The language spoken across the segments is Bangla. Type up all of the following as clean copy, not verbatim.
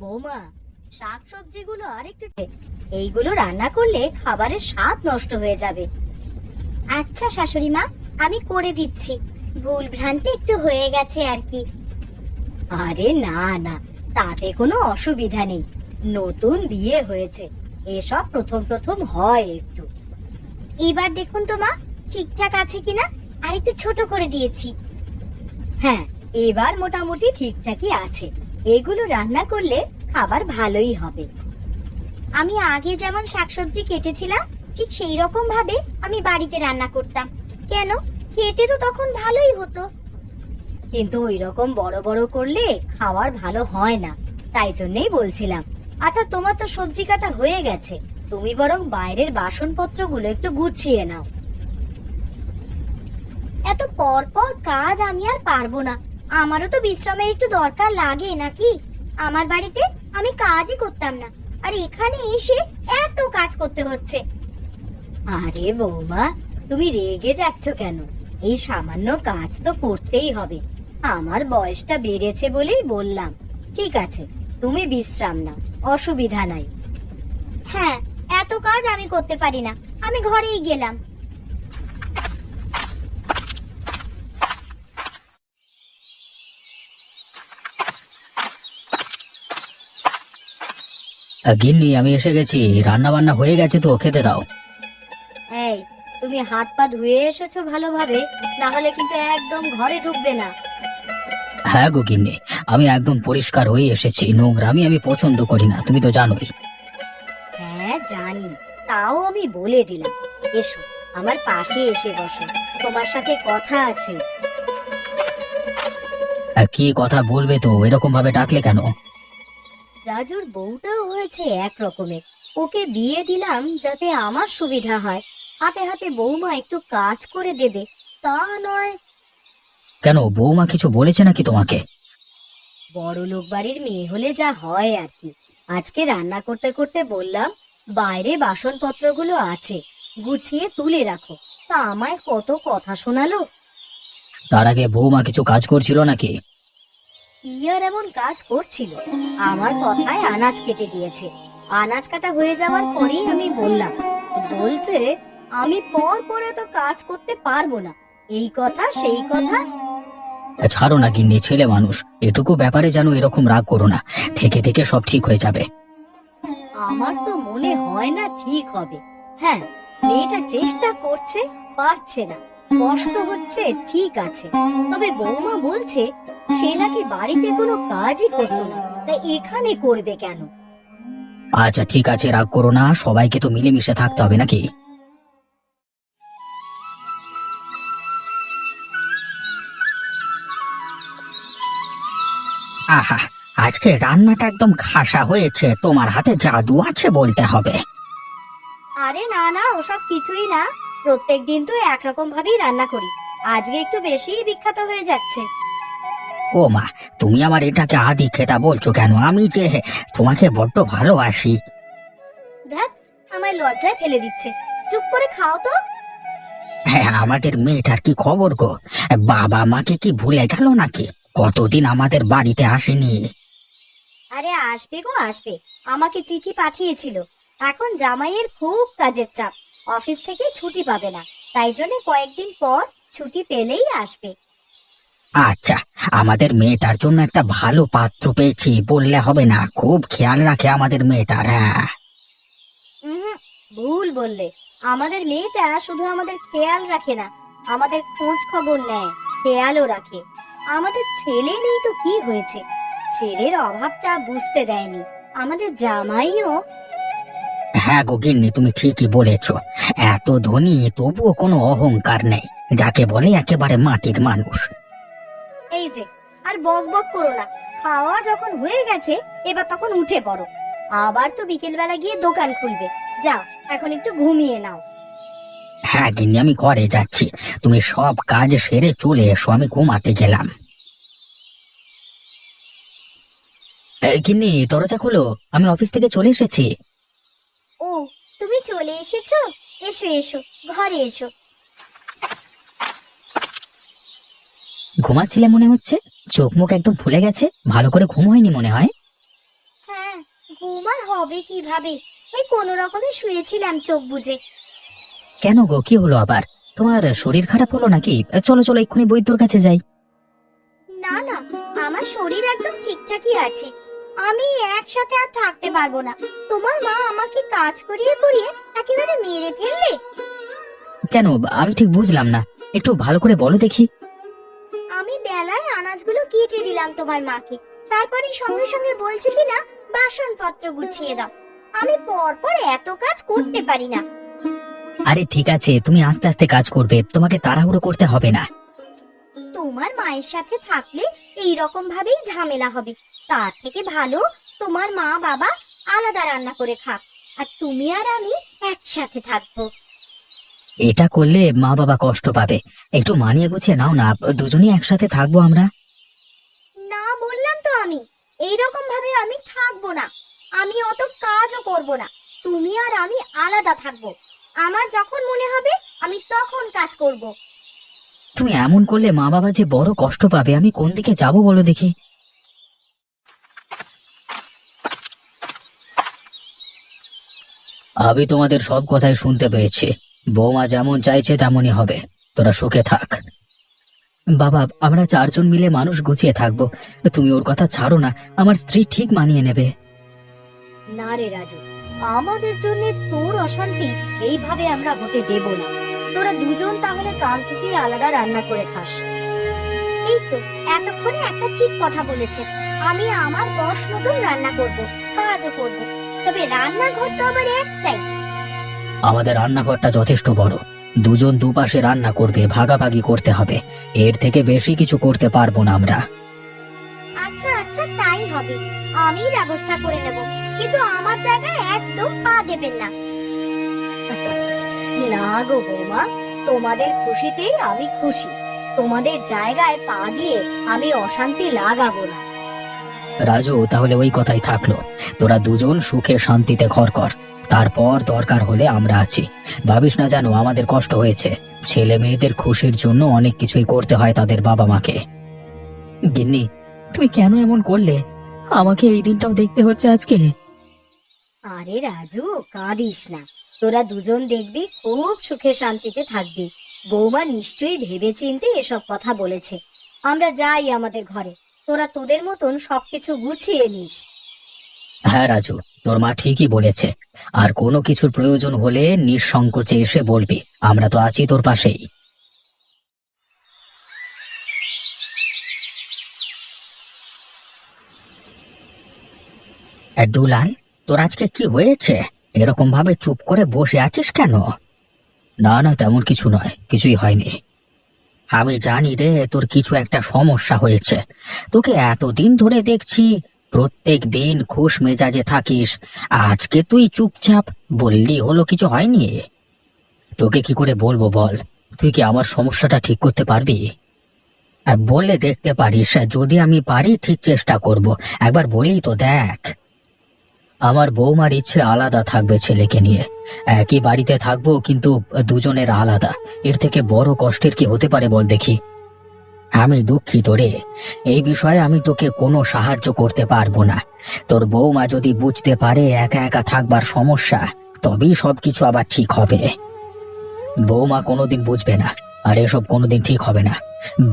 বৌমা, শাকসবজিগুলো আরেকটু এইগুলো রান্না করলে খাবারের স্বাদ নষ্ট হয়ে যাবে। আচ্ছা শাশুড়ি মা, আমি করে দিচ্ছি। ভুল ভ্রান্তি একটু হয়ে গেছে আর কি। আরে না না, তাতে কোনো অসুবিধা নেই। নতুন বিয়ে হয়েছে, এসব প্রথম প্রথম হয় একটু। এবার দেখুন তো মা, ঠিকঠাক আছে কিনা। আর একটু ছোট করে দিয়েছি। হ্যাঁ, এবার মোটামুটি ঠিকঠাকই আছে। এগুলো রান্না করলে খাবার ভালোই হবে। আমি আগে যেমন শাকসবজি কেটেছিলাম ঠিক সেই রকম ভাবে আমি বাড়িতে রান্না করতাম। কেন, খেতে তো তখন ভালোই হতো। কিন্তু ওই রকম বড় বড় করলে খাওয়ার ভালো হয় না, তাই জন্যই বলছিলাম। আচ্ছা, তোমার তো সবজি কাটা হয়ে গেছে, তুমি বরং বাইরের বাসনপত্রগুলো একটু গুছিয়ে নাও। এত পর পর কাজ আমি আর পারবো না। আমারও তো বিশ্রামের একটু দরকার লাগে নাকি। আমার বাড়িতে আমি কাজই করতাম না, আর এখানে এসে এত কাজ করতে হচ্ছে। আরে বৌমা, তুমি রেগে যাচ্ছ কেন? এই সামান্য কাজ তো করতেই হবে। আমার বয়সটা বেড়েছে বলেই বললাম। ঠিক আছে, তুমি বিশ্রাম নাও, অসুবিধা নাই। হ্যাঁ, এত কাজ আমি করতে পারি না, আমি ঘরেই গেলাম। গিন্নি, আমি এসে গেছি। রান্না বান্না হয়ে গেছে তো, খেতে দাও। এই, তুমি হাত পা ধুয়ে এসেছো ভালোভাবে, না হলে কিন্তু একদম ঘরে ঢুকবে না। হ্যাঁ গো গিন্নি, আমি একদম পরিষ্কার হয়ে এসেছি। নোংরামি আমি পছন্দ করি না, তুমি তো জানোই। হ্যাঁ জানি, তাও আমি বলে দিলাম। এসো, আমার পাশে এসে বসো, তোমার সাথে কথা আছে। কি কথা বলবে তো? এরকম ভাবে ডাকলে কেন? রাজুর বউটাও হয়েছে এক রকমের। ওকে বিয়ে দিলাম যাতে আমার সুবিধা হয়। হাতে হাতে বৌমা একটু কাজ করে দেবে, তা নয়। কেন, বৌমা কিছু বলেছে নাকি তোমাকে? বড় লোক বাড়ির মেয়ে হলে যা হয় আর কি। আজকে রান্না করতে করতে বললাম, বাইরে বাসনপত্রগুলো আছে, গুছিয়ে তুলে রাখো। তা আমায় কত কথা শোনালো। তার আগে বৌমা কিছু কাজ করছিল নাকি? কি আর এমন কাজ করছিল? আমার কথায় আনাজ কেটে দিয়েছে। আনাজ কাটা হয়ে যাওয়ার পরেই আমি বললাম, বলছে আমি পর পরে তো কাজ করতে পারবো না, এই কথা সেই কথা। ছাড়ো না গিন্নি, ছেলে মানুষ, এটুকু ব্যাপারে যেন এরকম রাগ করো না। থেকে থেকে সব ঠিক হয়ে যাবে। আমার তো মনে হয় না ঠিক হবে। হ্যাঁ, মেয়েটা চেষ্টা করছে, পারছে না, কষ্ট হচ্ছে, ঠিক আছে। তবে বৌমা বলছে সে নাকি বাড়িতে কোনো কাজই করতো না, তাই এখানে করবে কেন? আচ্ছা ঠিক আছে, রাগ করো না, সবাইকে তো মিলেমিশে থাকতে হবে নাকি? আহা, আজকে রান্নাটা একদম খাসা হয়েছে। তোমার হাতে জাদু আছে বলতে হবে। আরে না না, ওসব কিছুই না। প্রত্যেক দিন তো একরকম ভাবেই রান্না করি, আজকে একটু বেশিই বিখ্যাত হয়ে যাচ্ছে। ও মা, তুমি আমার এটাকে আদি খেতা বলছো কেন? আমি যে তোমাকে বড্ড ভালোবাসি। দেখ, আমায় লজ্জায় ফেলে দিচ্ছে। চুপ করে খাও তো। হ্যাঁ, আমাদের মেয়েটার কি খবর গো? বাবা মাকে কি ভুলে গেল নাকি? কতদিন আমাদের বাড়িতে আসেনি। আরে আসবে গো আসবে, আমাকে চিঠি পাঠিয়েছিল। এখন জামাইয়ের খুব কাজের চাপ, অফিস থেকে ছুটি পাবে না, তাই জন্য কয়েকদিন পর ছুটি পেলেই আসবে। আচ্ছা, আমাদের মেয়েটার জন্য একটা ভালো পাত্র পেয়েছি বললে হবে না? খুব খেয়াল রাখে আমাদের মেয়েটার। হ্যাঁ। হুম, ভুল বললে। আমাদের মেয়েটা শুধু আমাদের খেয়াল রাখে না, আমাদের খোঁজ খবর নেয়, খেয়ালও রাখে। আমাদের ছেলে নেই তো কি হয়েছে, ছেলের অভাবটা বুঝতে দেয়নি আমাদের জামাইও। হ্যাঁ গো গিন্নি, তুমি ঠিকই বলেছ। এত ধনী তবুও কোনো অহংকার নেই, যাকে বলে একেবারে মাটির মানুষ। এই যে, আর বক বক করো না। খাওয়া যখন হয়ে গেছে, এবার তখন উঠে পড়ো। আবার তো বিকেল বেলা গিয়ে দোকান খুলবে। যাও, এখন একটু ঘুমিয়ে নাও। হ্যাঁ গিন্নি, আমি ঘরে যাচ্ছি। তুমি সব কাজ সেরে চলে এসো, আমি ঘুমাতে গেলাম। গিন্নি, দরজা খোলো, আমি অফিস থেকে চলে এসেছি। ও, তুমি চলে এসেছো? এসো এসো, ঘরে এসো। ঘুমাচ্ছিলে মনে হচ্ছে, চোখ মুখ একদম ফুলে গেছে, ভালো করে ঘুম হয়নি মনে হয়। ঘুম আর হবে কিভাবে? এই কোনো রকমে শুয়েছিলাম চোখ বুজে। কেন গো, কি হলো আবার? তোমার শরীর খারাপ হলো নাকি? চলো চলো, এক্ষুনি বৈদ্যর কাছে যাই। না না, আমার শরীর একদম ঠিকঠাকই আছে। আমি একসাথে আর থাকতে পারবো না। তোমার মা আমাকে কাজ করিয়ে করিয়ে একেবারে মেরে ফেললে। কেন, আমি ঠিক বুঝলাম না, একটু ভালো করে বলো দেখি। আমি বেলায় আনাজগুলো কেটে দিলাম তোমার মাকে, তারপরে সঙ্গে সঙ্গে বলছে কিনা বাসনপত্র গুছিয়ে দাও। আমি পর পর এত কাজ করতে পারি না। আরে ঠিক আছে, তুমি আস্তে আস্তে কাজ করবে, তোমাকে তাড়াহুড়ো করতে হবে না। তোমার মায়ের সাথে থাকলে এই রকম ভাবেই ঝামেলা হবে। তার থেকে ভালো তোমার মা বাবা আলাদা রান্না করে খাক, আর তুমি আর আমি একসাথে থাকবো। এটা করলে মা বাবা কষ্ট পাবে। একটু মানিয়ে গুছিয়ে নাও না, দুজনেই একসাথে থাকবো আমরা। না বললাম তো, আমি এই রকম ভাবে আমি থাকবো না। আমি অত কাজও করব না। তুমি আর আমি আলাদা থাকবো। আমার যখন মনে হবে আমি তখন কাজ করব। তুমি এমন করলে মা বাবা যে বড় কষ্ট পাবে, আমি কোন দিকে যাব বলো দেখি। আমি তোমাদের সব কথাই শুনতে পেয়েছি। বৌমা যেমন চাইছে তেমনই হবে, তোরা সুখে থাক। বাবা, আমরা চারজন মিলে মানুষ গুছিয়ে থাকবো, তুমি ওর কথা ছাড়ো না, আমার স্ত্রী ঠিক মানিয়ে নেবে। না রে রাজু, আমাদের জন্য তোর অশান্তি এইভাবে আমরা হতে দেব না। তোরা দুজন তাহলে কাল থেকে আলাদা রান্না করে খাস। এই তো এতক্ষণে একটা ঠিক কথা বলেছে। আমি আমার বশ মতন রান্না করব, কাজও করব। তবে রান্নাঘর তো আবার একটাই। আমাদের রান্নাঘরটা যথেষ্ট বড়, দুজন দুপাশে রান্না করবে, ভাগাভাগি করতে হবে। এর থেকে বেশি কিছু করতে পারবো না আমরা। আচ্ছা আচ্ছা, তাই হবে। আমি ব্যবস্থা করে নেব, কিন্তু আমার জায়গায় একদম পা দেবেন না। না গো বৌমা, তোমাদের খুশিতেই আমি খুশি। তোমাদের জায়গায় পা দিয়ে আমি অশান্তি লাগাবো না। রাজু, তাহলে ওই কথাই থাকলো, তোরা দুজন সুখে শান্তিতে ঘর কর, তারপর দরকার হলে আমরা আছি। ভাবিস না জানো আমাদের কষ্ট হয়েছে, ছেলে মেয়েদের খুশির জন্য অনেক কিছুই করতে হয় তাদের বাবা মাকে। গিন্নি, তুমি কেন এমন করলে? আমাকে এই দিনটাও দেখতে হচ্ছে আজকে। আরে রাজু, কাঁদিস না। তোরা দুজন দেখবি খুব সুখে শান্তিতে থাকবি। বৌমা নিশ্চয়ই ভেবেচিন্তে এসব কথা বলেছে। আমরা যাই আমাদের ঘরে, তোরা তোদের মতন সবকিছু গুছিয়ে নিস। হ্যাঁ রাজু, তোর মা ঠিকই বলেছে। আর কোনো কিছুর প্রয়োজন হলে নিঃসংকোচে এসে বলবি, আমরা তো আছি তোর পাশেই। দুলাল, তোর আজকে কি হয়েছে? এরকম ভাবে চুপ করে বসে আছিস কেন? না না, তেমন কিছু নয়, কিছুই হয়নি। আমি জানি রে, তোর কিছু একটা সমস্যা হয়েছে। তোকে এতদিন ধরে দেখছি, প্রত্যেক দিন খুশ মেজাজে থাকিস। আজকে তুই চুপচাপ, বললি হলো কিছু হয়নি? তোকে কি করে বলবো বল? তুই কি আমার সমস্যাটা ঠিক করতে পারবি? বলে দেখতে পারিস, যদি আমি পারি ঠিক চেষ্টা করব। একবার বলি তো দেখ। আমার বৌমার ইচ্ছে আলাদা থাকবে ছেলেকে নিয়ে। একই বাড়িতে থাকবো কিন্তু দুজনের আলাদা। এর থেকে বড় কষ্টের কি হতে পারে বল দেখি। আমি দুঃখিত রে, এই বিষয়ে আমি তোকে কোনো সাহায্য করতে পারবো না। তোর বৌমা যদি বুঝতে পারে একা একা থাকবার সমস্যা, তবেই সবকিছু আবার ঠিক হবে। বৌমা কোনোদিন বুঝবে না, আর এসব কোনোদিন ঠিক হবে না।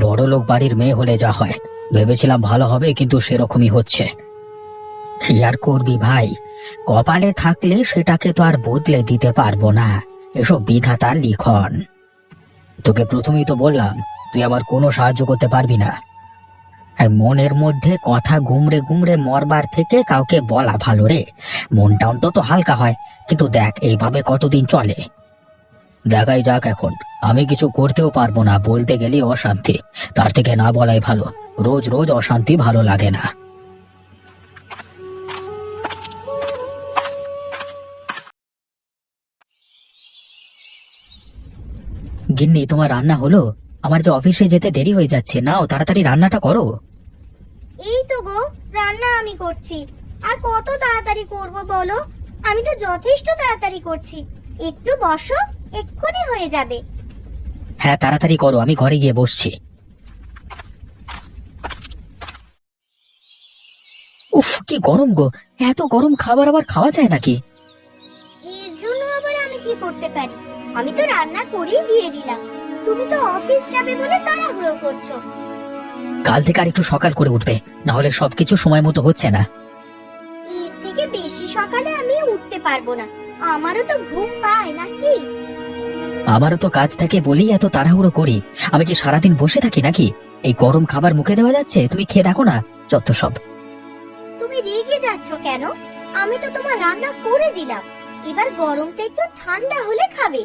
বড়লোক বাড়ির মেয়ে হলে যা হয়, ভেবেছিলাম ভালো হবে, কিন্তু সেরকমই হচ্ছে। কি আর করবি ভাই, কপালে থাকলে সেটাকে তো আর বদলে দিতে পারবো না। এসব বিধাতার লিখন। তোকে প্রথমেই তো বললাম, তুই আমার কোনো সাহায্য করতে পারবি না। আর মনের মধ্যে কথা গুমড়ে গুমড়ে মরবার থেকে কাউকে বলা ভালো রে, মনটা অন্তত হালকা হয়। কিন্তু দেখ, এইভাবে কতদিন চলে? দেখাই যাক এখন। আমি কিছু করতেও পারবো না, বলতে গেলে অশান্তি। তার থেকে না বলাই ভালো, রোজ রোজ অশান্তি ভালো লাগে না। গিন্নি, তোমার রান্না হলো? আমার যে অফিসে যেতে দেরি হয়ে যাচ্ছে, নাও তাড়াতাড়ি রান্নাটা করো। এই তো গো, রান্না আমি করছি। আর কত তাড়াতাড়ি করব বলো? আমি তো যথেষ্ট তাড়াতাড়ি করছি। একটু বসো, এক্ষুনি হয়ে যাবে। হ্যাঁ তাড়াতাড়ি করো, আমি ঘরে গিয়ে বসছি। উফ, কি গরম গো! এত গরম খাবার আবার খাওয়া যায় নাকি? এর জন্য আবার আমি কি করতে পারি? আমি তো রান্না করেই দিয়ে দিলাম। তুমি তো অফিস যাবে বলে তাড়াহুড়ো করছো। কাল থেকে আর একটু সকাল করে উঠবে, না হলে সবকিছু সময় মতো হচ্ছে না। এর থেকে বেশি সকালে আমি উঠতে পারবো না। আমারও তো ঘুম পায় নাকি? আমারও তো কাজ থাকে বলেই এত তাড়াহুড়ো করি। আমি কি সারাদিন বসে থাকি নাকি? এই গরম খাবার মুখে দেওয়া যাচ্ছে, তুমি খেয়ে দেখো না। যত সব। তুমি রেগে যাচ্ছ কেন? আমি তো তোমার রান্না করে দিলাম। এবার গরমটা একটু ঠান্ডা হলে খাবে।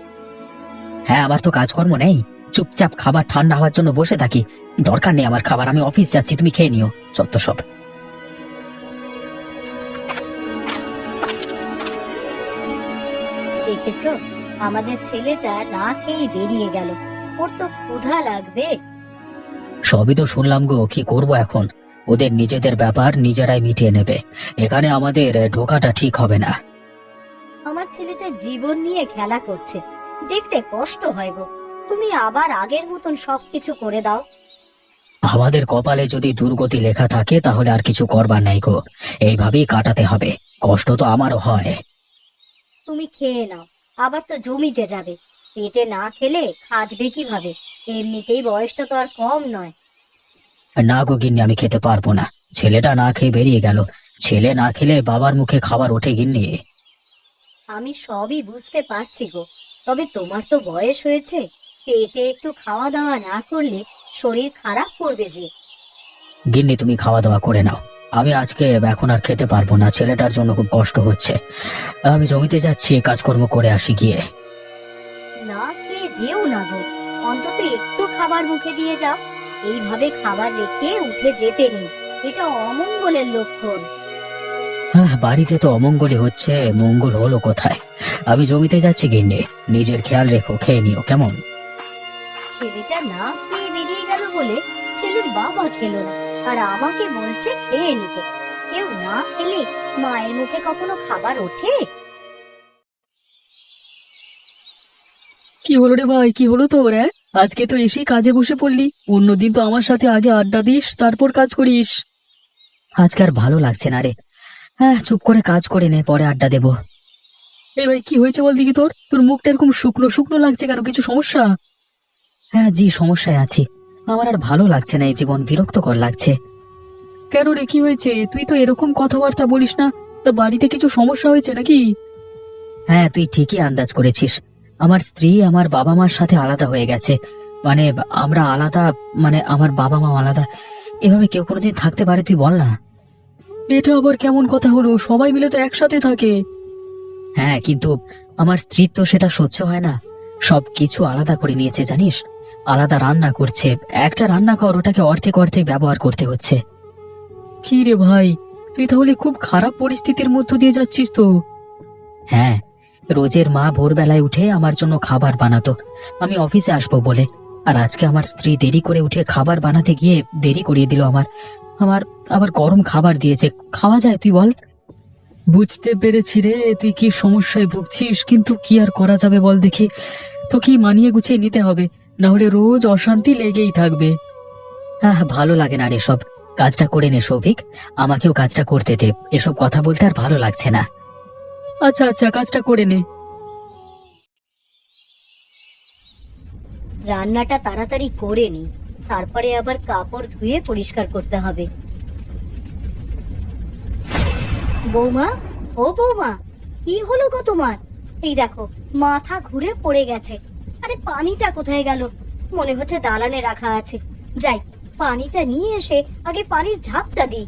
হ্যাঁ, আমার তো কাজকর্ম নেই, চুপচাপ খাবার ঠান্ডা হওয়ার জন্য বসে থাকি। দরকার নেই আমার খাবার, আমি অফিস যাচ্ছি, তুমি খেয়ে নিও। যত সব। দেখেছো, আমাদের ছেলেটা না খেয়ে বেরিয়ে গেল। ওর তো ক্ষুধা লাগবে। সবই তো শুনলাম গো, কি করব এখন? ওদের নিজেদের ব্যাপার নিজেরাই মিটিয়ে নেবে। এখানে আমাদের ঢোকাটা ঠিক হবে না। আমার ছেলেটা জীবন নিয়ে খেলা করছে, দেখতে কষ্ট হয় গো। তুমি আবার আগের মতন সবকিছু করে দাও। আমাদের কপালে যদি দুর্গতি লেখা থাকে তাহলে আর কিছু করবার নাই গো। এইভাবেই কাটাতে হবে। কষ্ট তো আমারও হয়। তুমি খেয়ে নাও, আবার তো জমিতে যাবে। পেটে না খেলে খাটবে কিভাবে? এমনিতেই বয়সটা তো আর কম নয়। না গো গিন্নি, আমি খেতে পারবো না। ছেলেটা না খেয়ে বেরিয়ে গেল। ছেলে না খেলে বাবার মুখে খাবার ওঠে গিন্নি? আমি সবই বুঝতে পারছি গো, তবে তোমার তো বয়স হয়েছে। পেটে একটু খাওয়া দাওয়া না করলে শরীর খারাপ করবে যে। গিন্নি, তুমি খাওয়া দাওয়া করে নাও। আমি আজকে এখন আর খেতে পারবো না, ছেলেটার জন্য খুব কষ্ট হচ্ছে। আমি জমিতে যাচ্ছি, কাজকর্ম করে আসি গিয়ে। না খেয়ে যেও না গো, অন্তত একটু খাবার মুখে দিয়ে যাও। এইভাবে খাবার রেখে উঠে যেতে নেই, এটা অমঙ্গলের লক্ষণ। বাড়িতে তো অমঙ্গলই হচ্ছে, মঙ্গল হলো কোথায়? আমি জমিতে যাচ্ছি গিন্নি, নিজের খেয়াল রেখো, খেয়ে নিও কেমন? ছেলেটা না খেয়ে বেরিয়ে গেল বলে ছেলের বাবা খেলো না, আর আমাকে বলছে খেয়ে নিতে। কেউ না খেলে মায়ের মুখে কখনো খাবার ওঠে? কি হলো রে ভাই, কি হলো তোর? আজকে তো এসেই কাজে বসে পড়লি। অন্যদিন তো আমার সাথে আগে আড্ডা দিস, তারপর কাজ করিস। আজকে আর ভালো লাগছে না রে। হ্যাঁ, চুপ করে কাজ করে নে, পরে আড্ডা দেবো। এই ভাই, কি হয়েছে বল দেখি? তোর তোর মুখটা এরকম শুকনো শুকনো লাগছে কেন? কিছু সমস্যা? হ্যাঁ জি, সমস্যায় আছি। আমার আর ভালো লাগছে না, এই জীবন বিরক্তকর লাগছে। কেন রে, কি হয়েছে? তুই তো এরকম কথাবার্তা বলিস না। তা বাড়িতে কিছু সমস্যা হয়েছে নাকি? হ্যাঁ, তুই ঠিকই আন্দাজ করেছিস। আমার স্ত্রী আমার বাবা মার সাথে আলাদা হয়ে গেছে। মানে আমরা আলাদা, মানে আমার বাবা মা আলাদা। এভাবে কেউ কোনোদিন থাকতে পারে তুই বল না? এটা আবার কেমন কথা হলো? সবাই মিলে তো একসাথে থাকে। হ্যাঁ, কিন্তু আমার স্ত্রীর তো সেটা সহ্য হয় না। সব কিছু আলাদা করে নিয়েছে জানিস। আলাদা রান্না করছে। একটা রান্নাঘর, ওটাকে অর্ধেক অর্ধেক ব্যবহার করতে হচ্ছে। কি রে ভাই, তুই তাহলে খুব খারাপ পরিস্থিতির মধ্য দিয়ে যাচ্ছিস তো। হ্যাঁ, রোজের মা ভোরবেলায় উঠে আমার জন্য খাবার বানাতো, আমি অফিসে আসবো বলে। আর আজকে আমার স্ত্রী দেরি করে উঠে খাবার বানাতে গিয়ে দেরি করিয়ে দিল আমার। আমার আবার গরম খাবার দিয়েছে, খাওয়া যায় তুই বল? বুঝতে পেরেছি রে, তুই কি সমস্যায় ভুগছিস, কিন্তু কি আর করা যাবে বল দেখি। তোকেই মানিয়ে গুছিয়ে নিতে হবে, না হলে রোজ অশান্তি লেগেই থাকবে। হ্যাঁ, ভালো লাগে না রে সব। কাজটা করে নে সৌভিক, আমাকেও কাজটা করতে দে। এসব কথা বলতে আর ভালো লাগছে না। আচ্ছা আচ্ছা, কাজটা করে নে। রান্নাটা তাড়াতাড়ি করে নি, তারপরে আবার কাপড় ধুয়ে পরিষ্কার করতে হবে। বৌমা, ও বৌমা, কি হলো গো তোমার? এই দেখো, মাথা ঘুরে পড়ে গেছে। আরে পানিটা কোথায় গেল? মনে হচ্ছে দালানে রাখা আছে। যাই, পানিটা নিয়ে এসে আগে পানির ঝাপটা দিই।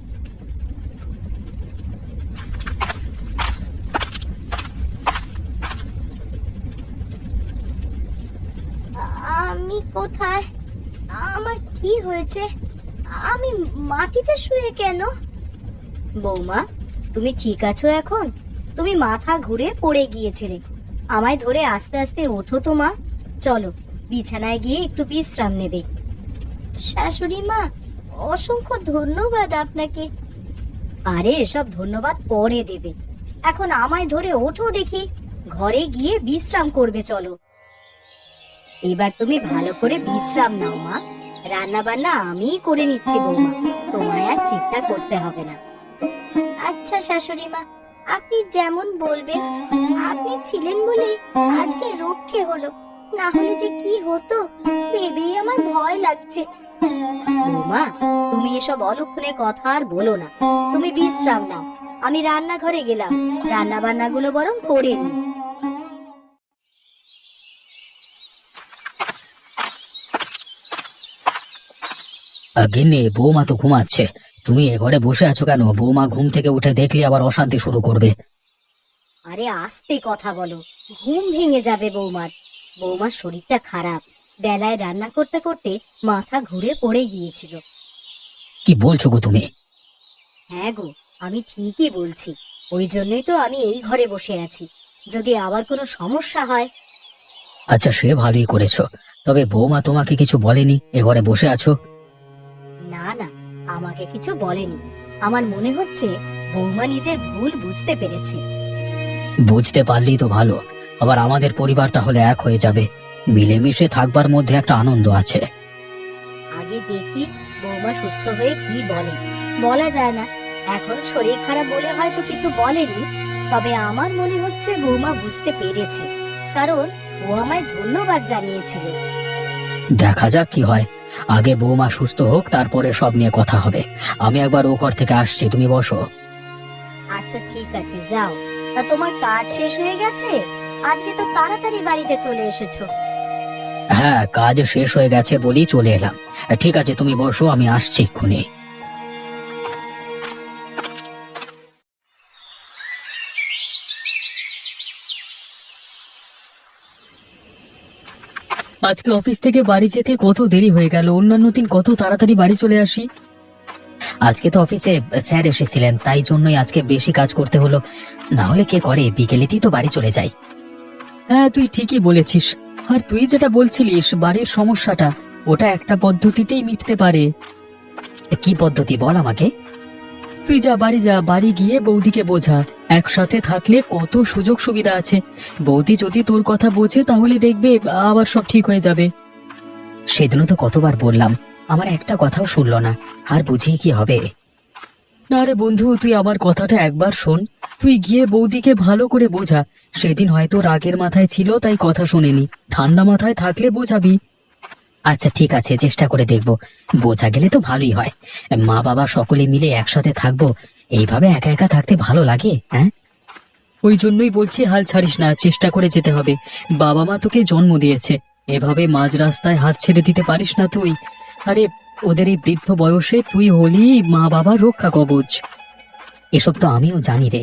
আমি কোথায়? আমার কি হয়েছে? আমি মাটিতে শুয়ে কেন? বৌমা, তুমি ঠিক আছো এখন? তুমি মাথা ঘুরে পড়ে গিয়েছিলে। আমায় ধরে আস্তে আস্তে ওঠো তো মা। চলো, বিছানায় গিয়ে একটু বিশ্রাম নেবে। শাশুড়ি মা, অসংখ্য ধন্যবাদ আপনাকে। আরে এসব ধন্যবাদ পরে দেবে, এখন আমায় ধরে ওঠো দেখি। ঘরে গিয়ে বিশ্রাম করবে, চলো। এবার তুমি ভালো করে বিশ্রাম নাও মা। রান্না বান্না আমিই করে নিচ্ছি বৌমা, তোমায় আর চিন্তা করতে হবে না। আচ্ছা শাশুড়ি মা, আপনি যেমন বলবেন। আপনি ছিলেন বলে আজকে রক্ষে হলো, না হলে যে কি হতো ভেবেই আমার ভয় লাগছে। বৌমা, তুমি এসব অলক্ষণে কথা আর বলো না, তুমি বিশ্রাম নাও। আমি রান্নাঘরে গেলাম, রান্না বান্নাগুলো বরং করে নি। গিন্নি, বৌমা তো ঘুমাচ্ছে। তুমি এ ঘরে বসে আছো কেন? বৌমা ঘুম থেকে উঠে দেখলে আবার অশান্তি শুরু করবে। আরে আস্তে কথা বলো, ঘুম ভেঙে যাবে বৌমার। বৌমার শরীরটা খারাপ, বেলায় রান্না করতে করতে মাথা ঘুরে পড়ে গিয়েছিল। কি বলছো গো তুমি? হ্যাঁ গো, আমি ঠিকই বলছি। ওই জন্যই তো আমি এই ঘরে বসে আছি, যদি আবার কোনো সমস্যা হয়। আচ্ছা, সে ভালোই করেছো। তবে বৌমা তোমাকে কিছু বলেনি এ ঘরে বসে আছো? না না, আমাকে কিছু বলেনি। আমার মনে হচ্ছে বৌমা নিজের ভুল বুঝতে পেরেছে। বুঝতে পারলেই তো ভালো। আবার আমাদের পরিবার তাহলে এক হয়ে যাবে। মিলেমিশে থাকবার মধ্যে একটা আনন্দ আছে। আগে দেখি বৌমা সুস্থ হয়ে কি বলে। বলা যায় না, এখন শরীর খারাপ বলে হয়তো কিছু বলেনি। তবে আমার মনে হচ্ছে বৌমা বুঝতে পেরেছে, কারণ ও আমায় ধন্যবাদ জানিয়েছিল। দেখা যাক কি হয়। আগে বৌমা সুস্থ হোক, তারপরে সব নিয়ে কথা হবে। আমি একবার ও ঘর থেকে আসছি, তুমি বসো। আচ্ছা ঠিক আছে, যাও। তা তোমার কাজ শেষ হয়ে গেছে? আজকে তো তাড়াতাড়ি বাড়িতে চলে এসেছো। হ্যাঁ, কাজ শেষ হয়ে গেছে বলেই চলে এলাম। ঠিক আছে, তুমি বসো, আমি আসছি এক্ষুনি। আজকে অফিস থেকে বাড়ি যেতে কত দেরি হয়ে গেল। অন্যান্য দিন কত তাড়াতাড়ি বাড়ি চলে আসি। আজকে তো অফিসে স্যার এসেছিলেন, তাই জন্যই আজকে বেশি কাজ করতে হলো। না হলে কে করে, বিকেলেতেই তো বাড়ি চলে যাই। হ্যাঁ, তুই ঠিকই বলেছিস। আর তুই যেটা বলছিলিস বাড়ির সমস্যাটা, ওটা একটা পদ্ধতিতেই মিটতে পারে। কি পদ্ধতি বল আমাকে। তুই যা, বাড়ি গিয়ে বৌদিকে বোঝা। একসাথে থাকলে কত সুযোগ সুবিধা আছে। বৌদি যদি তোর কথা বোঝে তাহলে দেখবে আবার সব ঠিক হয়ে যাবে। সেদিনও তো কতবার বললাম, আমার একটা কথাও শুনলো না। আর বুঝিয়ে কি হবে? না রে বন্ধু, তুই আমার কথাটা একবার শোন। তুই গিয়ে বৌদিকে ভালো করে বোঝা। সেদিন হয়তো রাগের মাথায় ছিল তাই কথা শোনেনি। ঠান্ডা মাথায় থাকলে বোঝাবি। আচ্ছা ঠিক আছে, চেষ্টা করে দেখবো। বোঝা গেলে তো ভালোই হয়। মা বাবা সকলে মিলে একসাথে থাকবো। এইভাবে একা একা থাকতে ভালো লাগে? হ্যাঁ, ওই জন্যই বলছি, হাল ছাড়িস না, চেষ্টা করে যেতে হবে। বাবা মা তোকে জন্ম দিয়েছে, এভাবে মাঝ রাস্তায় হাত ছেড়ে দিতে পারিস না তুই। আরে, ওদের এই বৃদ্ধ বয়সে তুই হলি মা বাবার রক্ষা কবচ। এসব তো আমিও জানি রে।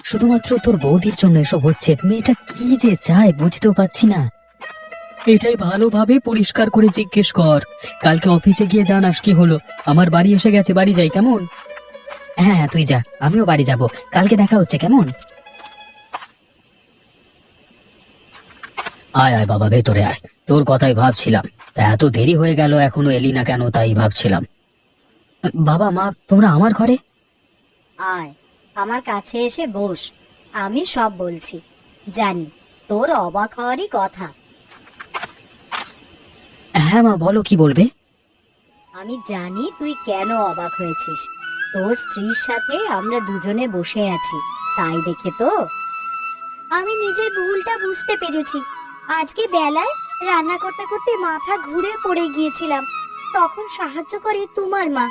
শুধুমাত্র তোর বৌদির জন্য এসব হচ্ছে। মেয়েটা কি যে চায় বুঝতেও পারছি না। এটাই ভালোভাবে পরিষ্কার করে জিজ্ঞেস কর। কালকে অফিসে গিয়ে জানাস কি হলো। আমার বাড়ি এসে গেছে, বাড়ি যাই কেমন? হ্যাঁ, তুই যা, আমিও বাড়ি যাব। কালকে দেখা হচ্ছে, কেমন? আয় আয় বাবা, ভেতরে আয়। তোর কথাই ভাবছিলাম, তা এত দেরি হয়ে গেল এখনো এলি না কেন, তাই ভাবছিলাম। বাবা মা, তোমরা আমার ঘরে? আয়, আমার কাছে এসে বস। আমি সব বলছি। জানি তোর অবাক হওয়ারই কথা। হ্যাঁ মা, বলো, কি বলবে? আমি জানি তুই কেন অবাক হয়েছিস। তোর স্ত্রীর সাথে আমরা দুজনে বসে আছি, তাই দেখে তো আমি নিজের ভুলটা বুঝতে পেরেছি। আজকে বেলায় রান্না করতে করতে মাথা ঘুরে পড়ে গিয়েছিলাম। তখন সাহায্য করে তোমার মা,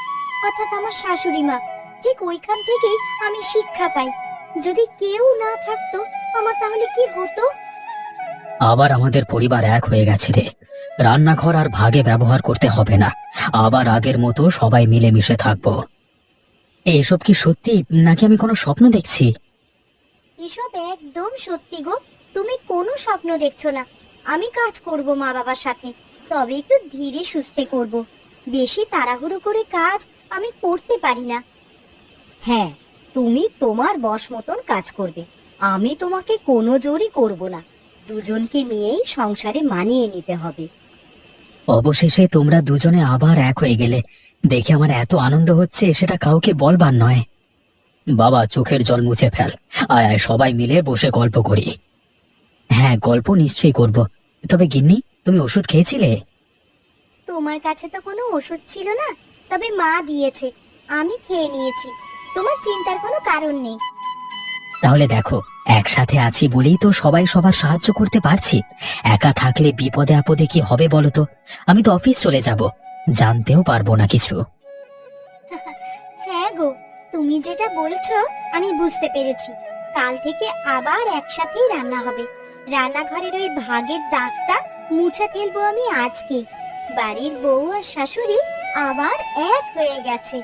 অর্থাৎ আমার শাশুড়ি মা। ঠিক ওইখান থেকেই আমি শিক্ষা পাই, যদি কেউ না থাকতো আমার তাহলে কি হতো। আবার আমাদের পরিবার এক হয়ে গেছে রে। রান্নাঘর আর ভাগে ব্যবহার করতে হবে না। আবার আগের মতো সবাই মিলেমিশে থাকবো। এসব কি সত্যি নাকি আমি কোনো স্বপ্ন দেখছি? এসব একদম সত্যি গো, তুমি কোনো স্বপ্ন দেখছো না। আমি কাজ করব মা বাবার সাথে, তবে একটু ধীরে সুস্থে করব। বেশি তাড়াহুড়ো করে কাজ আমি করতে পারি না। হ্যাঁ, তুমি তোমার বশ মতন কাজ করবে, আমি তোমাকে কোনো জোরই করব না। দুজনকে নিয়েই সংসারে মানিয়ে নিতে হবে। অবশেষে তোমরা দুজনে আবার এক হয়ে গেলে, দেখে আমার এত আনন্দ হচ্ছে, সেটা কাউকে বলবার নয়। বাবা, চোখের জল মুছে ফেল। আয় আয়, সবাই মিলে বসে গল্প করি। হ্যাঁ, গল্প নিশ্চয়ই করব। তবে গিন্নি, তুমি ওষুধ খেয়েছিলে? তোমার কাছে তো কোনো ওষুধ ছিল না, তবে মা দিয়েছে, আমি খেয়ে নিয়েছি। তোমার চিন্তার কোনো কারণ নেই। তাহলে দেখো, একসাথে আছি বলেই তো সবাই সবার সাহায্য করতে পারছি। একা থাকলে বিপদে আপদে কি হবে বলো তো? আমি তো অফিস চলে যাব, জানতেও পারবো না কিছু। হ্যাঁ গো, তুমি যেটা বলছো আমি বুঝতে পেরেছি। কাল থেকে আবার একসাথেই রান্না হবে। রান্নাঘরের ওই ভাগের দাগটা মুছে ফেলবো আমি আজকে। বাড়ির বউ আর শাশুড়ি আবার এক হয়ে গেছে।